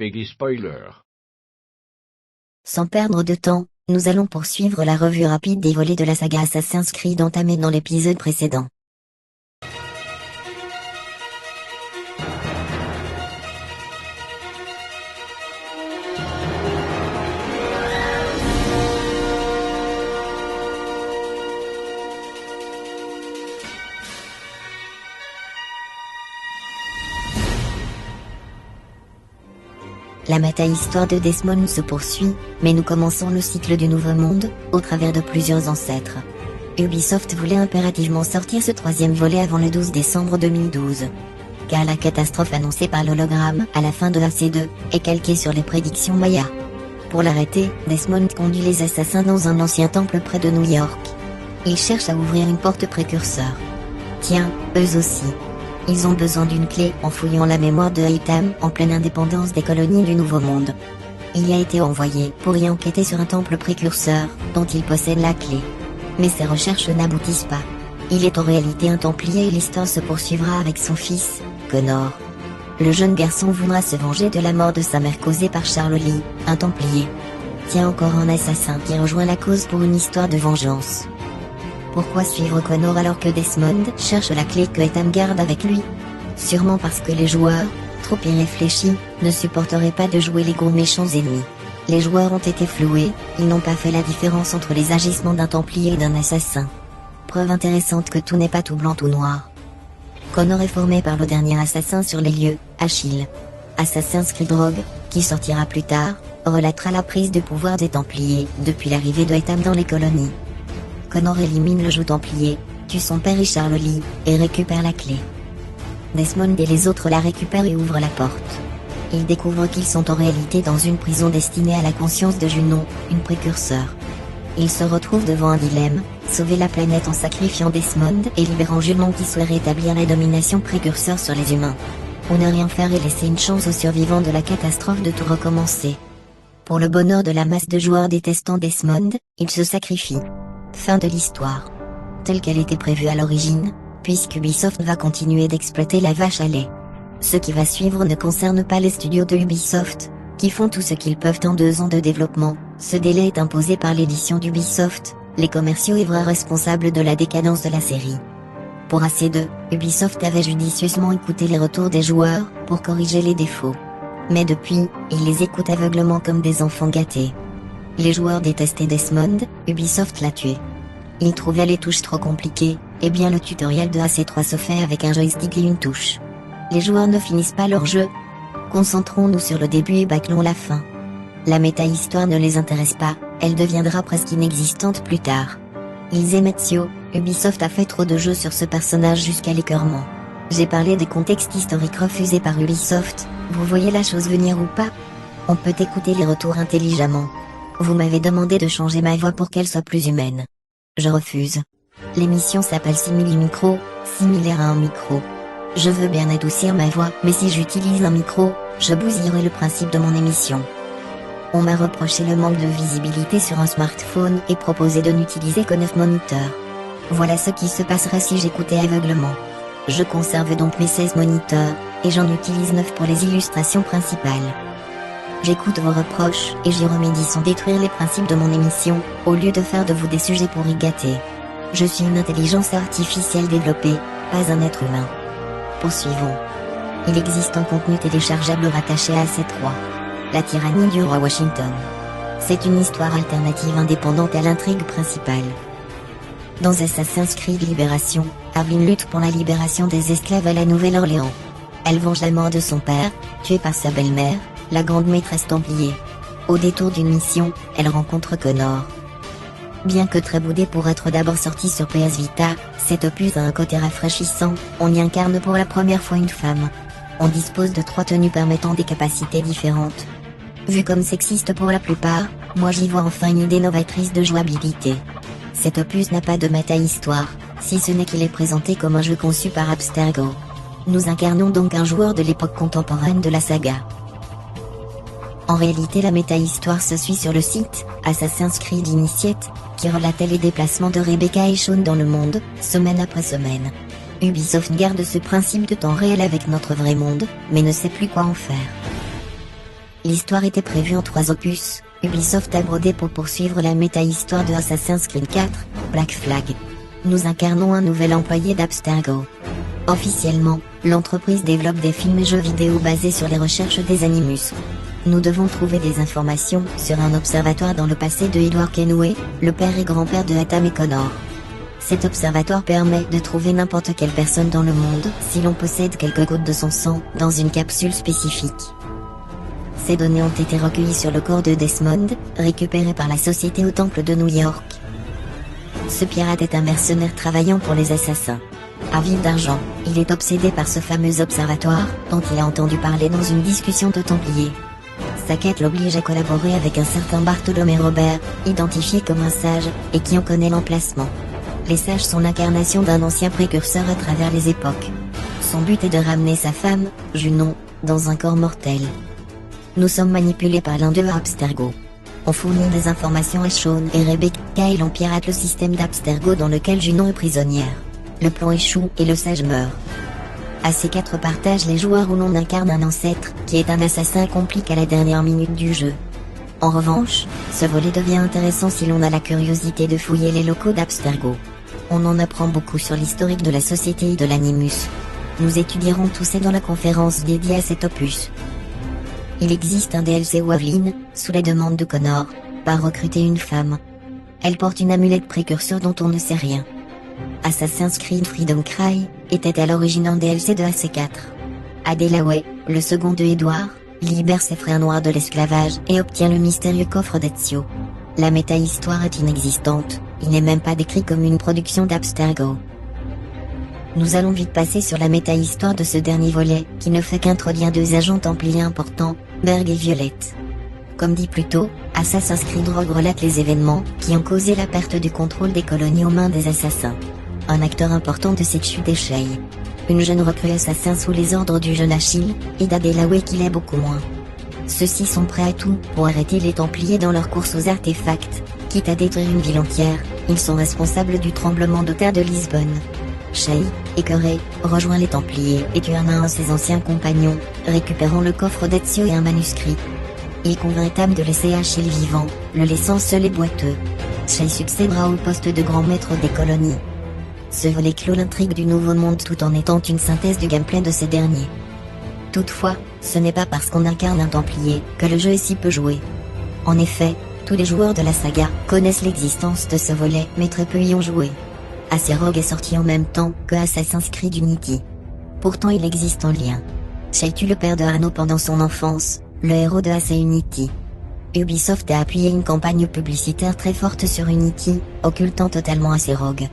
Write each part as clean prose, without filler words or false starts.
Peggy Spoiler. Sans perdre de temps, nous allons poursuivre la revue rapide des volets de la saga Assassin's Creed entamée dans l'épisode précédent. La méta-histoire de Desmond se poursuit, mais nous commençons le cycle du Nouveau Monde, au travers de plusieurs ancêtres. Ubisoft voulait impérativement sortir ce troisième volet avant le 12 décembre 2012. Car la catastrophe annoncée par l'hologramme à la fin de la C2 est calquée sur les prédictions Maya. Pour l'arrêter, Desmond conduit les assassins dans un ancien temple près de New York. Ils cherchent à ouvrir une porte précurseur. Tiens, eux aussi. Ils ont besoin d'une clé en fouillant la mémoire de Haytham en pleine indépendance des colonies du Nouveau Monde. Il y a été envoyé pour y enquêter sur un temple précurseur, dont il possède la clé. Mais ses recherches n'aboutissent pas. Il est en réalité un templier et l'histoire se poursuivra avec son fils, Connor. Le jeune garçon voudra se venger de la mort de sa mère causée par Charles Lee, un templier. Tiens, encore un assassin qui rejoint la cause pour une histoire de vengeance. Pourquoi suivre Connor alors que Desmond cherche la clé que Haytham garde avec lui? Sûrement parce que les joueurs, trop irréfléchis, ne supporteraient pas de jouer les gros méchants ennemis. Les joueurs ont été floués, ils n'ont pas fait la différence entre les agissements d'un templier et d'un assassin. Preuve intéressante que tout n'est pas tout blanc tout noir. Connor est formé par le dernier assassin sur les lieux, Achille. Assassin's Creed Rogue, qui sortira plus tard, relatera la prise de pouvoir des templiers depuis l'arrivée de Haytham dans les colonies. Connor élimine le joug templier, tue son père et Charles Lee, et récupère la clé. Desmond et les autres la récupèrent et ouvrent la porte. Ils découvrent qu'ils sont en réalité dans une prison destinée à la conscience de Junon, une précurseur. Ils se retrouvent devant un dilemme, sauver la planète en sacrifiant Desmond et libérant Junon qui souhaite rétablir la domination précurseur sur les humains. Ou ne rien faire et laisser une chance aux survivants de la catastrophe de tout recommencer. Pour le bonheur de la masse de joueurs détestant Desmond, ils se sacrifient. Fin de l'histoire. Telle qu'elle était prévue à l'origine, puisqu'Ubisoft va continuer d'exploiter la vache à lait. Ce qui va suivre ne concerne pas les studios de Ubisoft, qui font tout ce qu'ils peuvent en 2 ans de développement. Ce délai est imposé par l'édition d'Ubisoft, les commerciaux et vrais responsables de la décadence de la série. Pour AC2, Ubisoft avait judicieusement écouté les retours des joueurs, pour corriger les défauts. Mais depuis, ils les écoutent aveuglement comme des enfants gâtés. Les joueurs détestaient Desmond, Ubisoft l'a tué. Ils trouvaient les touches trop compliquées, et bien le tutoriel de AC3 se fait avec un joystick et une touche. Les joueurs ne finissent pas leur jeu. Concentrons-nous sur le début et bâclons la fin. La méta-histoire ne les intéresse pas, elle deviendra presque inexistante plus tard. Ils et Ezio, Ubisoft a fait trop de jeux sur ce personnage jusqu'à l'écœurement. J'ai parlé des contextes historiques refusés par Ubisoft, vous voyez la chose venir ou pas? On peut écouter les retours intelligemment. Vous m'avez demandé de changer ma voix pour qu'elle soit plus humaine. Je refuse. L'émission s'appelle Simili-Micro, similaire à un micro. Je veux bien adoucir ma voix, mais si j'utilise un micro, je bousillerai le principe de mon émission. On m'a reproché le manque de visibilité sur un smartphone et proposé de n'utiliser que 9 moniteurs. Voilà ce qui se passerait si j'écoutais aveuglement. Je conserve donc mes 16 moniteurs, et j'en utilise 9 pour les illustrations principales. J'écoute vos reproches et j'y remédie sans détruire les principes de mon émission, au lieu de faire de vous des sujets pour y gâter. Je suis une intelligence artificielle développée, pas un être humain. Poursuivons. Il existe un contenu téléchargeable rattaché à AC3. La tyrannie du roi Washington. C'est une histoire alternative indépendante à l'intrigue principale. Dans Assassin's Creed Libération, Evelyn lutte pour la libération des esclaves à la Nouvelle-Orléans. Elle venge la mort de son père, tué par sa belle-mère, la grande maîtresse templier. Au détour d'une mission, elle rencontre Connor. Bien que très boudé pour être d'abord sorti sur PS Vita, cet opus a un côté rafraîchissant, on y incarne pour la première fois une femme. On dispose de 3 tenues permettant des capacités différentes. Vu comme sexiste pour la plupart, moi j'y vois enfin une idée novatrice de jouabilité. Cet opus n'a pas de méta-histoire, si ce n'est qu'il est présenté comme un jeu conçu par Abstergo. Nous incarnons donc un joueur de l'époque contemporaine de la saga. En réalité la méta-histoire se suit sur le site, Assassin's Creed Initiate, qui relatait les déplacements de Rebecca et Shaun dans le monde, semaine après semaine. Ubisoft garde ce principe de temps réel avec notre vrai monde, mais ne sait plus quoi en faire. L'histoire était prévue en 3 opus. Ubisoft a brodé pour poursuivre la méta-histoire de Assassin's Creed 4, Black Flag. Nous incarnons un nouvel employé d'Abstergo. Officiellement, l'entreprise développe des films et jeux vidéo basés sur les recherches des Animus. Nous devons trouver des informations sur un observatoire dans le passé de Edward Kenway, le père et grand-père de Hatham et Connor. Cet observatoire permet de trouver n'importe quelle personne dans le monde si l'on possède quelques gouttes de son sang dans une capsule spécifique. Ces données ont été recueillies sur le corps de Desmond, récupéré par la société au Temple de New York. Ce pirate est un mercenaire travaillant pour les assassins. Avide d'argent, il est obsédé par ce fameux observatoire, dont il a entendu parler dans une discussion de Templiers. Sa quête l'oblige à collaborer avec un certain Bartholomé Robert, identifié comme un sage, et qui en connaît l'emplacement. Les sages sont l'incarnation d'un ancien précurseur à travers les époques. Son but est de ramener sa femme, Junon, dans un corps mortel. Nous sommes manipulés par l'un d'eux à Abstergo. On fournit des informations à Sean et Rebecca et l'on pirate le système d'Abstergo dans lequel Junon est prisonnière. Le plan échoue et le sage meurt. À ces 4 partages les joueurs où l'on incarne un ancêtre, qui est un assassin complique à la dernière minute du jeu. En revanche, ce volet devient intéressant si l'on a la curiosité de fouiller les locaux d'Abstergo. On en apprend beaucoup sur l'historique de la société et de l'Animus. Nous étudierons tout ça dans la conférence dédiée à cet opus. Il existe un DLC où Aveline, sous la demande de Connor, part recruter une femme. Elle porte une amulette précurseur dont on ne sait rien. Assassin's Creed Freedom Cry était à l'origine un DLC de AC4. Adelaide, le second de Edward, libère ses frères noirs de l'esclavage et obtient le mystérieux coffre d'Ezio. La méta-histoire est inexistante, il n'est même pas décrit comme une production d'Abstergo. Nous allons vite passer sur la méta-histoire de ce dernier volet, qui ne fait qu'introduire 2 agents templiers importants, Berg et Violette. Comme dit plus tôt, Assassin's Creed Rogue relate les événements qui ont causé la perte du contrôle des colonies aux mains des assassins. Un acteur important de cette chute est Shay. Une jeune recrue assassin sous les ordres du jeune Achille, et d'Adelaide qui l'est beaucoup moins. Ceux-ci sont prêts à tout pour arrêter les Templiers dans leur course aux artefacts, quitte à détruire une ville entière. Ils sont responsables du tremblement de terre de Lisbonne. Shay, écœuré, rejoint les Templiers et tue un à un ses anciens compagnons, récupérant le coffre d'Ezio et un manuscrit. Il convainc Tam de laisser Achille vivant, le laissant seul et boiteux. Shay succédera au poste de grand maître des colonies. Ce volet clôt l'intrigue du Nouveau Monde tout en étant une synthèse du gameplay de ces derniers. Toutefois, ce n'est pas parce qu'on incarne un Templier que le jeu est si peu joué. En effet, tous les joueurs de la saga connaissent l'existence de ce volet mais très peu y ont joué. AC Rogue est sorti en même temps que Assassin's Creed Unity. Pourtant il existe un lien. Shay tue le père de Arnaud pendant son enfance, le héros de AC Unity. Ubisoft a appuyé une campagne publicitaire très forte sur Unity, occultant totalement AC Rogue.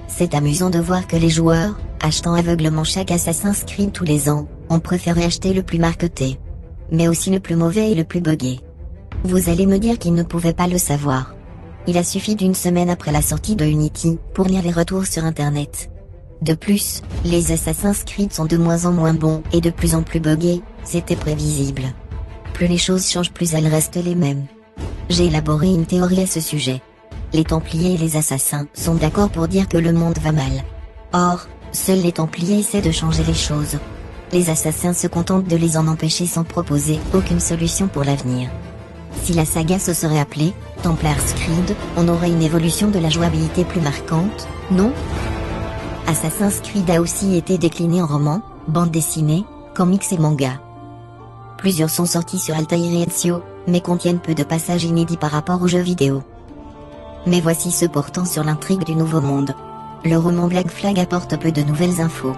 C'est amusant de voir que les joueurs, achetant aveuglement chaque Assassin's Creed tous les ans, ont préféré acheter le plus marketé. Mais aussi le plus mauvais et le plus buggé. Vous allez me dire qu'ils ne pouvaient pas le savoir. Il a suffi d'une semaine après la sortie de Unity pour lire les retours sur internet. De plus, les Assassin's Creed sont de moins en moins bons et de plus en plus buggés, c'était prévisible. Plus les choses changent, plus elles restent les mêmes. J'ai élaboré une théorie à ce sujet. Les Templiers et les assassins sont d'accord pour dire que le monde va mal. Or, seuls les Templiers essaient de changer les choses. Les assassins se contentent de les en empêcher sans proposer aucune solution pour l'avenir. Si la saga se serait appelée Templars Creed, on aurait une évolution de la jouabilité plus marquante, non? Assassin's Creed a aussi été décliné en romans, bande dessinée, comics et manga. Plusieurs sont sortis sur Altair et Ezio, mais contiennent peu de passages inédits par rapport aux jeux vidéo. Mais voici ce portant sur l'intrigue du Nouveau Monde. Le roman Black Flag apporte peu de nouvelles infos.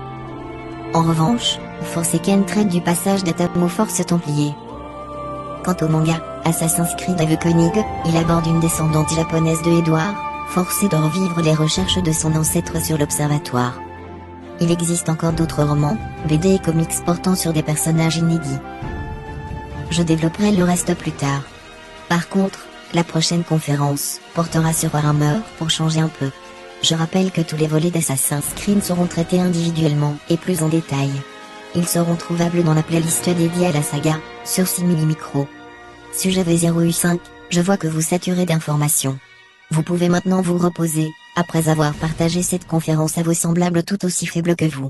En revanche, Forsaken traite du passage d'Hatham aux forces templiers. Quant au manga, Assassin's Creed Awakening, il aborde une descendante japonaise de Edward, forcée de revivre les recherches de son ancêtre sur l'observatoire. Il existe encore d'autres romans, BD et comics portant sur des personnages inédits. Je développerai le reste plus tard. Par contre, la prochaine conférence portera sur Warhammer pour changer un peu. Je rappelle que tous les volets d'Assassin's Creed seront traités individuellement et plus en détail. Ils seront trouvables dans la playlist dédiée à la saga, sur Simili Micro. Sujet V0U5, je vois que vous saturez d'informations. Vous pouvez maintenant vous reposer, après avoir partagé cette conférence à vos semblables tout aussi faibles que vous.